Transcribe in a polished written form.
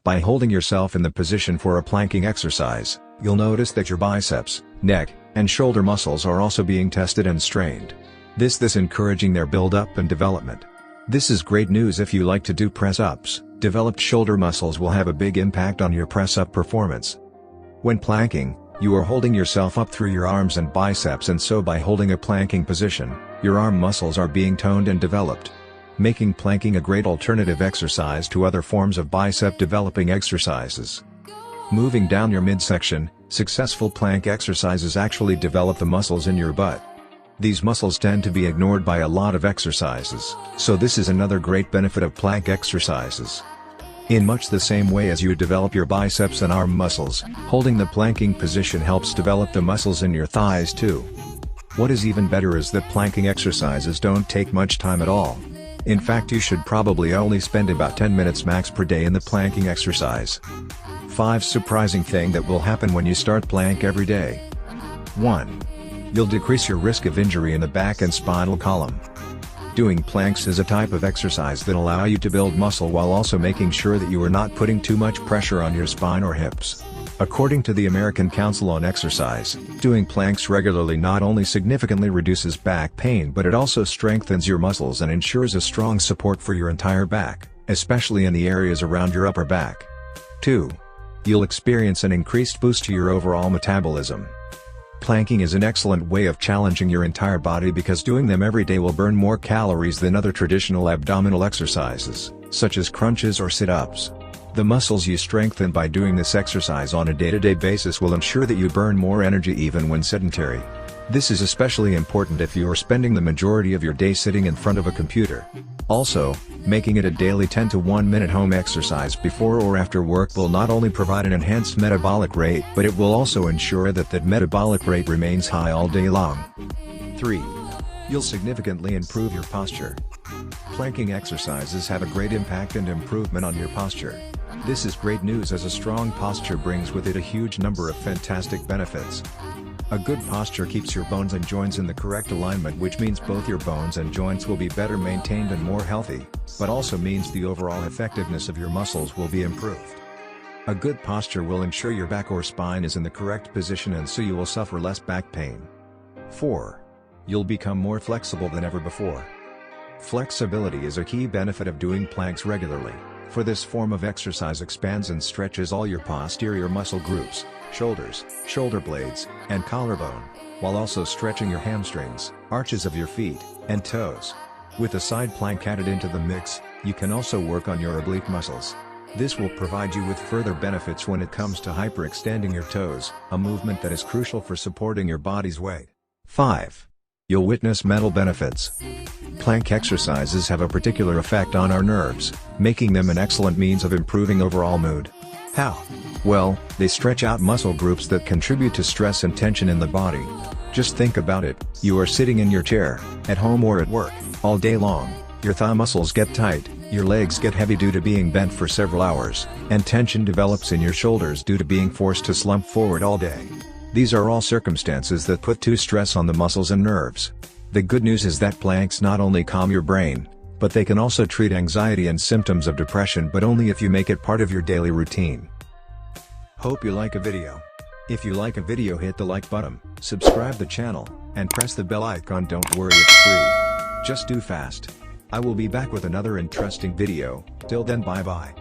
By holding yourself in the position for a planking exercise, you'll notice that your biceps, neck, and shoulder muscles are also being tested and strained. This encouraging their build-up and development. This is great news if you like to do press-ups. Developed shoulder muscles will have a big impact on your press-up performance. When planking, you are holding yourself up through your arms and biceps, and so by holding a planking position, your arm muscles are being toned and developed, making planking a great alternative exercise to other forms of bicep developing exercises. Moving down your midsection, successful plank exercises actually develop the muscles in your butt. These muscles tend to be ignored by a lot of exercises, so this is another great benefit of plank exercises. In much the same way as you develop your biceps and arm muscles, holding the planking position helps develop the muscles in your thighs too. What is even better is that planking exercises don't take much time at all. In fact, you should probably only spend about 10 minutes max per day in the planking exercise. 5 surprising things that will happen when you start plank every day. 1. You'll decrease your risk of injury in the back and spinal column. Doing planks is a type of exercise that allow you to build muscle while also making sure that you are not putting too much pressure on your spine or hips. According to the American Council on Exercise, doing planks regularly not only significantly reduces back pain, but it also strengthens your muscles and ensures a strong support for your entire back, especially in the areas around your upper back. 2. You'll experience an increased boost to your overall metabolism. Planking is an excellent way of challenging your entire body because doing them every day will burn more calories than other traditional abdominal exercises, such as crunches or sit-ups. The muscles you strengthen by doing this exercise on a day-to-day basis will ensure that you burn more energy even when sedentary. This is especially important if you are spending the majority of your day sitting in front of a computer. Also, making it a daily 10 to 1 minute home exercise before or after work will not only provide an enhanced metabolic rate, but it will also ensure that that metabolic rate remains high all day long. 3. You'll significantly improve your posture. Planking exercises have a great impact and improvement on your posture. This is great news as a strong posture brings with it a huge number of fantastic benefits. A good posture keeps your bones and joints in the correct alignment, which means both your bones and joints will be better maintained and more healthy, but also means the overall effectiveness of your muscles will be improved. A good posture will ensure your back or spine is in the correct position, and so you will suffer less back pain. 4. You'll become more flexible than ever before. Flexibility is a key benefit of doing planks regularly, for this form of exercise expands and stretches all your posterior muscle groups, shoulders, shoulder blades, and collarbone, while also stretching your hamstrings, arches of your feet, and toes. With a side plank added into the mix, you can also work on your oblique muscles. This will provide you with further benefits when it comes to hyperextending your toes, a movement that is crucial for supporting your body's weight. 5. You'll witness mental benefits. Plank exercises have a particular effect on our nerves, making them an excellent means of improving overall mood. How? Well, they stretch out muscle groups that contribute to stress and tension in the body. Just think about it, you are sitting in your chair, at home or at work, all day long, your thigh muscles get tight, your legs get heavy due to being bent for several hours, and tension develops in your shoulders due to being forced to slump forward all day. These are all circumstances that put stress on the muscles and nerves. The good news is that planks not only calm your brain, but they can also treat anxiety and symptoms of depression, but only if you make it part of your daily routine. Hope you like a video. If you like a video, hit the like button, subscribe the channel, and press the bell icon. Don't worry, it's free. Just do fast. I will be back with another interesting video. Till then, bye bye.